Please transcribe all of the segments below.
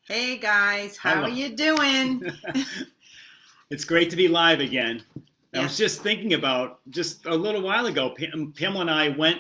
Hey guys, how Hello. are you doing? It's great to be live again. I was Yes. just thinking about just a little while ago, Pamela and I went,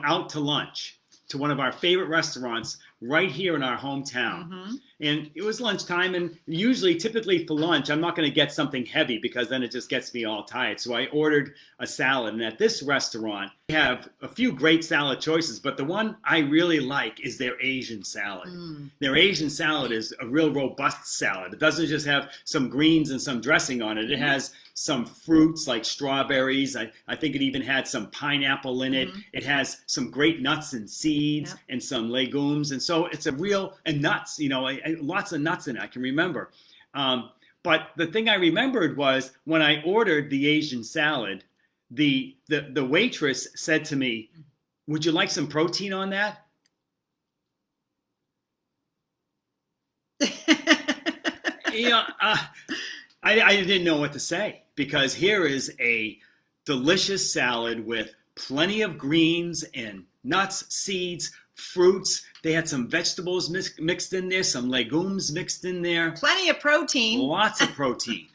out to lunch to one of our favorite restaurants right here in our hometown. Mm-hmm. And it was lunchtime, and typically for lunch, I'm not going to get something heavy because then it just gets me all tired. So I ordered a salad. And at this restaurant, we have a few great salad choices, but the one I really like is their Asian salad. Mm. Their Asian salad is a real robust salad. It doesn't just have some greens and some dressing on it. It Mm-hmm. has some fruits like strawberries. I think it even had some pineapple in it. Mm-hmm. It has some great nuts and seeds Yep. and some legumes. And so it's a real, and nuts, lots of nuts in it, I can remember. But the thing I remembered was when I ordered the Asian salad, the waitress said to me, "Would you like some protein on that?" you know, uh, I didn't know what to say because here is a delicious salad with plenty of greens and nuts, seeds, fruits. They had some vegetables mixed in there, some legumes mixed in there, Plenty of protein. lots of protein.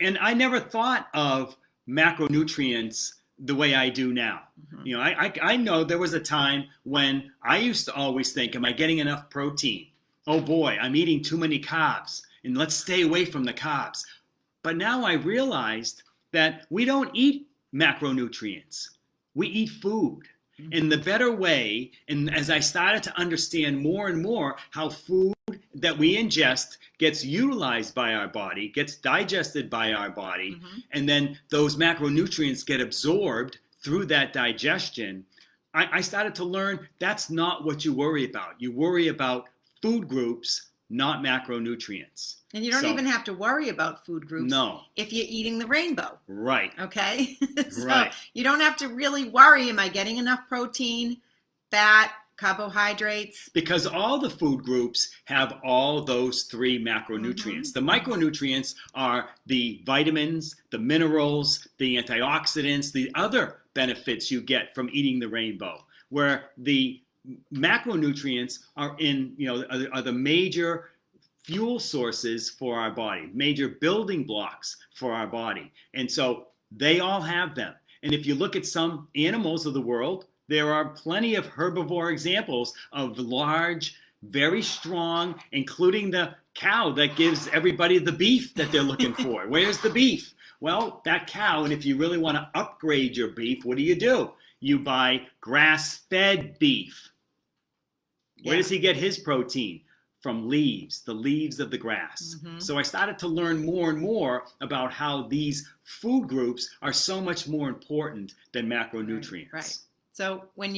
And I never thought of macronutrients the way I do now. Mm-hmm. I know there was a time when I used to always think, am I getting enough protein? Oh boy, I'm eating too many carbs, and let's stay away from the carbs. But now I realized that we don't eat macronutrients. We eat food. Mm-hmm. And the better way, and as I started to understand more and more how food that we ingest gets utilized by our body, gets digested by our body, Mm-hmm. and then those macronutrients get absorbed through that digestion, I started to learn that's not what you worry about. You worry about food groups, not macronutrients. And you don't So, even have to worry about food groups no, if you're eating the rainbow. right, Okay? So right. you don't have to really worry, am I getting enough protein, fat, carbohydrates? Because all the food groups have all those three macronutrients. Mm-hmm. The micronutrients are the vitamins, the minerals, the antioxidants, the other benefits you get from eating the rainbow, where the macronutrients are the major fuel sources for our body, major building blocks for our body. And so they all have them. And if you look at some animals of the world, there are plenty of herbivore examples of large, very strong, including the cow that gives everybody the beef that they're looking for. Where's the beef? Well, that cow, and if you really want to upgrade your beef, what do? You buy grass-fed beef. Where does he get his protein? From leaves, the leaves of the grass. Mm-hmm. So I started to learn more and more about how these food groups are so much more important than macronutrients. Right. So when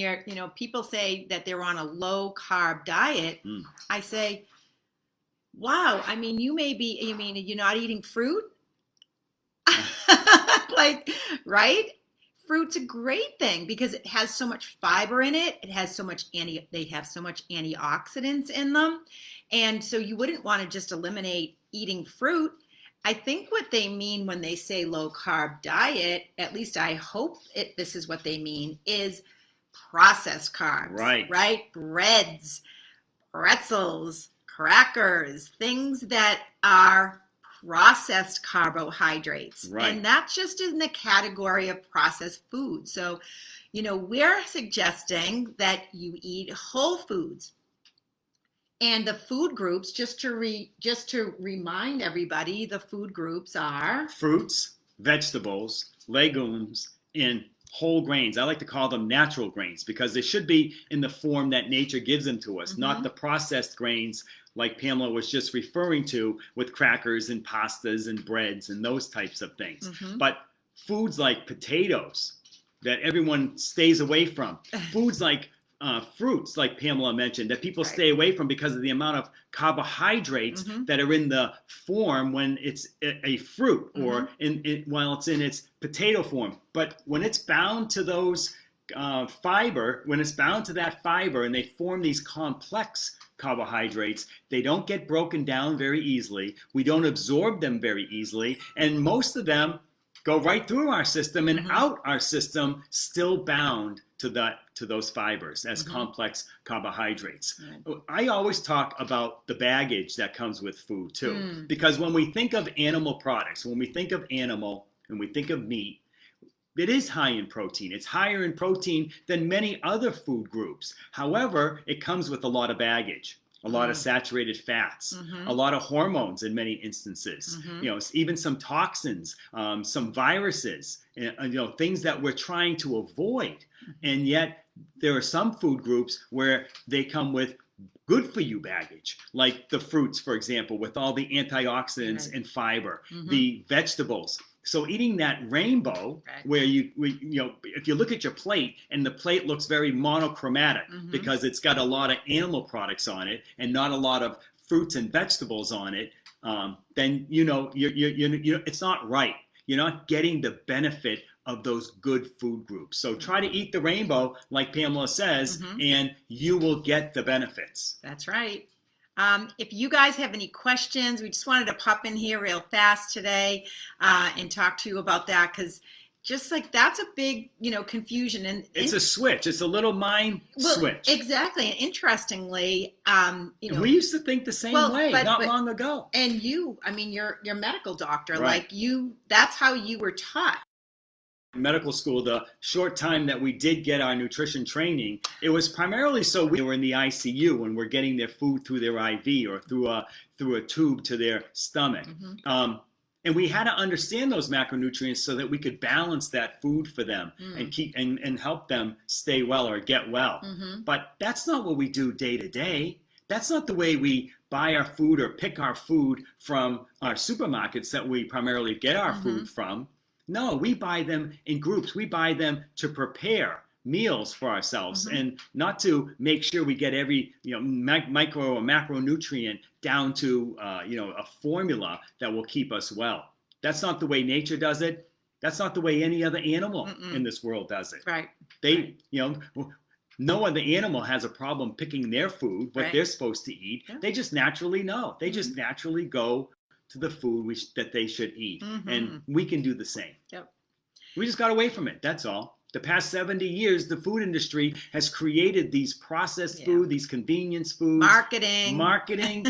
people say that they're on a low carb diet, I say, wow, I mean, you mean you're not eating fruit? Like, right? Fruit's a great thing because it has so much fiber in it. It has so much they have so much antioxidants in them. And so you wouldn't want to just eliminate eating fruit. I think what they mean when they say low carb diet, at least I hope this is what they mean, is processed carbs. Right? Breads, pretzels, crackers, things that are processed carbohydrates. Right. And that's just in the category of processed food. So, we're suggesting that you eat whole foods. And the food groups, just to remind everybody, the food groups are fruits, vegetables, legumes, and whole grains. I like to call them natural grains because they should be in the form that nature gives them to us, not the processed grains like Pamela was just referring to with crackers and pastas and breads and those types of things. But foods like potatoes that everyone stays away from, foods like fruits, like Pamela mentioned, that people stay away from because of the amount of carbohydrates that are in the form when it's a fruit or while it's in its potato form. But when it's bound to those fiber, when it's bound to that fiber and they form these complex carbohydrates, they don't get broken down very easily. We don't absorb them very easily. And most of them go right through our system and out our system, still bound to those fibers as complex carbohydrates. Right. I always talk about the baggage that comes with food too, because when we think of animal products, when we think of animal and we think of meat, it is high in protein. It's higher in protein than many other food groups. However, it comes with a lot of baggage, a lot of saturated fats, a lot of hormones in many instances, even some toxins, some viruses, things that we're trying to avoid. And yet there are some food groups where they come with good for you baggage, like the fruits, for example, with all the antioxidants and fiber, the vegetables. So eating that rainbow, where if you look at your plate and the plate looks very monochromatic because it's got a lot of animal products on it and not a lot of fruits and vegetables on it, then you're it's not right. You're not getting the benefit of those good food groups. So try to eat the rainbow, like Pamela says, and you will get the benefits. That's right. If you guys have any questions, we just wanted to pop in here real fast today and talk to you about that, because just like that's a big, confusion. And it's a switch. It's a little mind switch. Exactly. And interestingly, we used to think the same way not long ago. And you're a medical doctor, right. That's how you were taught. Medical school, the short time that we did get our nutrition training, it was primarily so we were in the ICU and we're getting their food through their IV or through a tube to their stomach. And we had to understand those macronutrients so that we could balance that food for them and keep and help them stay well or get well. But that's not what we do day to day. That's not the way we buy our food or pick our food from our supermarkets that we primarily get our food from. No, we buy them in groups. We buy them to prepare meals for ourselves and not to make sure we get every micro or macronutrient down to a formula that will keep us well. That's not the way nature does it. That's not the way any other animal in this world does it. Right. No other animal has a problem picking their food, what they're supposed to eat. Yeah. They just naturally know. They just naturally go to the food that they should eat. And we can do the same. Yep. We just got away from it. That's all. The past 70 years, the food industry has created these processed food, these convenience foods. Marketing.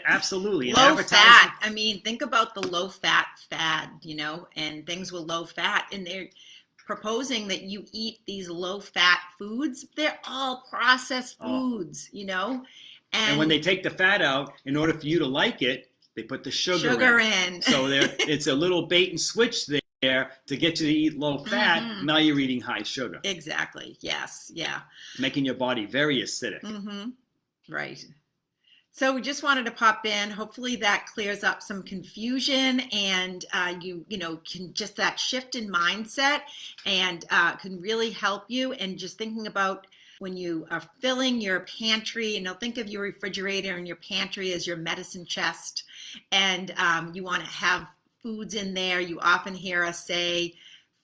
Absolutely. Low fat. Think about the low fat fad, and things with low fat. And they're proposing that you eat these low fat foods. They're all processed foods, And when they take the fat out, in order for you to like it, they put the sugar in. So it's a little bait and switch there to get you to eat low fat. Now you're eating high sugar. Exactly. Yes. Yeah. Making your body very acidic. Right. So we just wanted to pop in. Hopefully that clears up some confusion, and you can just that shift in mindset and can really help you. And just thinking about when you are filling your pantry, think of your refrigerator and your pantry as your medicine chest, and you want to have foods in there. You often hear us say,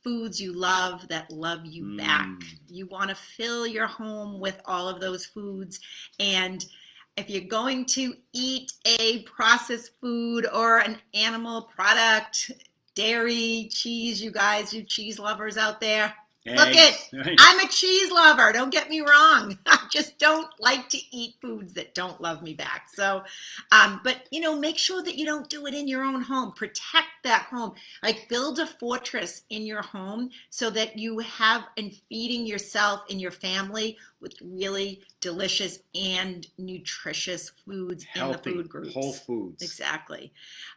foods you love that love you back. You want to fill your home with all of those foods. And if you're going to eat a processed food or an animal product, dairy, cheese, you cheese lovers out there, look I'm a cheese lover. Don't get me wrong. I just don't like to eat foods that don't love me back. So, but make sure that you don't do it in your own home. Protect that home. Like build a fortress in your home so that you have and feeding yourself and your family with really delicious and nutritious foods. Healthy, in the food groups. Whole foods. Exactly.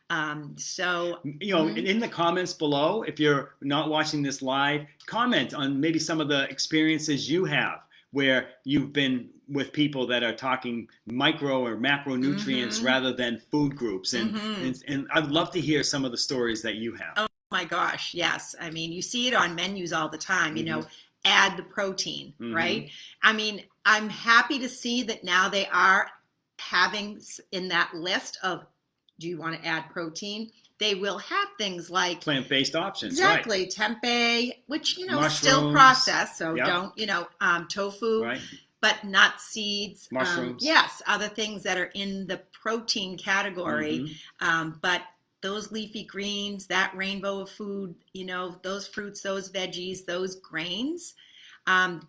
In the comments below, if you're not watching this live, comment on maybe some of the experiences you have where you've been with people that are talking micro or macronutrients rather than food groups. And I'd love to hear some of the stories that you have. Oh my gosh, yes. You see it on menus all the time, add the protein, right? I'm happy to see that now they are having in that list of, do you want to add protein? They will have things like plant-based options, exactly, right. Tempeh, which Mushrooms, still processed, so don't tofu, right. But nuts, seeds, mushrooms, yes, other things that are in the protein category, but those leafy greens, that rainbow of food, those fruits, those veggies, those grains.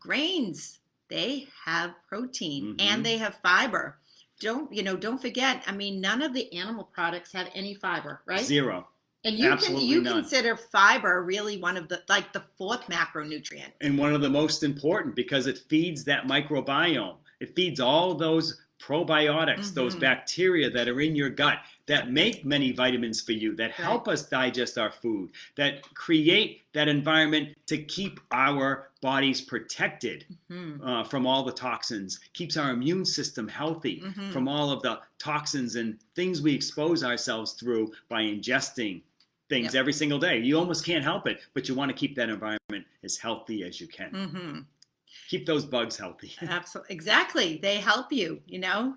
Grains, they have protein and they have fiber. Don't forget, I mean, none of the animal products have any fiber, right? Zero. And Absolutely you none. consider fiber really one of the fourth macronutrient. And one of the most important, because it feeds that microbiome. It feeds all those probiotics, those bacteria that are in your gut that make many vitamins for you, that help us digest our food, that create that environment to keep our bodies protected from all the toxins, keeps our immune system healthy from all of the toxins and things we expose ourselves through by ingesting things every single day. You almost can't help it, but you want to keep that environment as healthy as you can. Keep those bugs healthy. Absolutely. Exactly. They help you,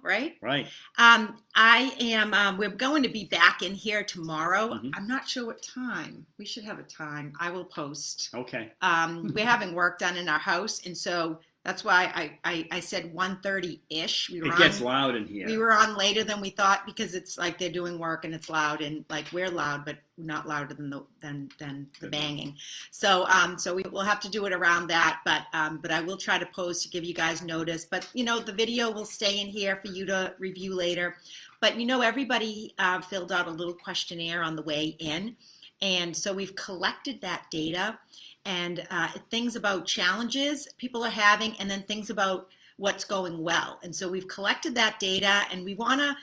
right? Right. We're going to be back in here tomorrow. I'm not sure what time. We should have a time. I will post. Okay. We're having work done in our house. And so that's why I said 1:30-ish. It gets loud in here. We were on later than we thought because it's like they're doing work and it's loud, and like we're loud, but not louder than the banging. So we will have to do it around that, but I will try to post to give you guys notice. But the video will stay in here for you to review later. But everybody filled out a little questionnaire on the way in, and so we've collected that data. And things about challenges people are having, and then things about what's going well. And so we've collected that data, and we want a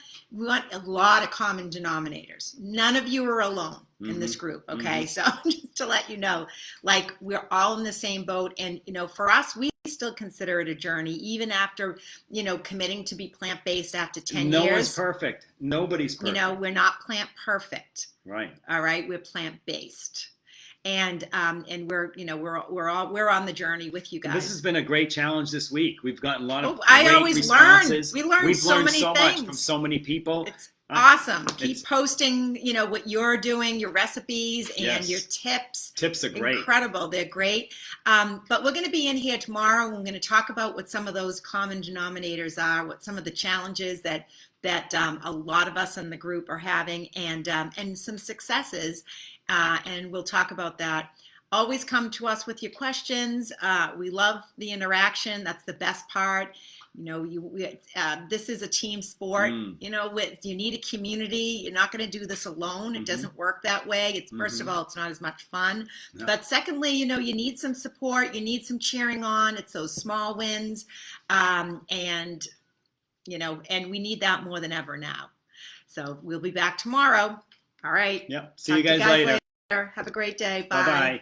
lot of common denominators. None of you are alone in this group, okay? So just to let you know, like, we're all in the same boat. And for us, we still consider it a journey, even after committing to be plant-based after 10 years. No one's perfect. Nobody's perfect. We're not plant perfect. Right. All right, we're plant-based. And we're on the journey with you guys. This has been a great challenge this week. We've gotten a lot of responses. We learned We've so learned many so things much from so many people. It's awesome. Keep posting, what you're doing, your recipes and your tips. Tips are great. Incredible. They're great. But we're going to be in here tomorrow. We're going to talk about what some of those common denominators are, what some of the challenges that a lot of us in the group are having, and some successes. And we'll talk about that. Always come to us with your questions. We love the interaction. That's the best part. This is a team sport. You need a community. You're not going to do this alone. It doesn't work that way. It's first of all, it's not as much fun. No. But secondly, you need some support. You need some cheering on. It's those small wins, and we need that more than ever now. So we'll be back tomorrow. All right. Yep. See you guys later. Have a great day. Bye. Bye-bye.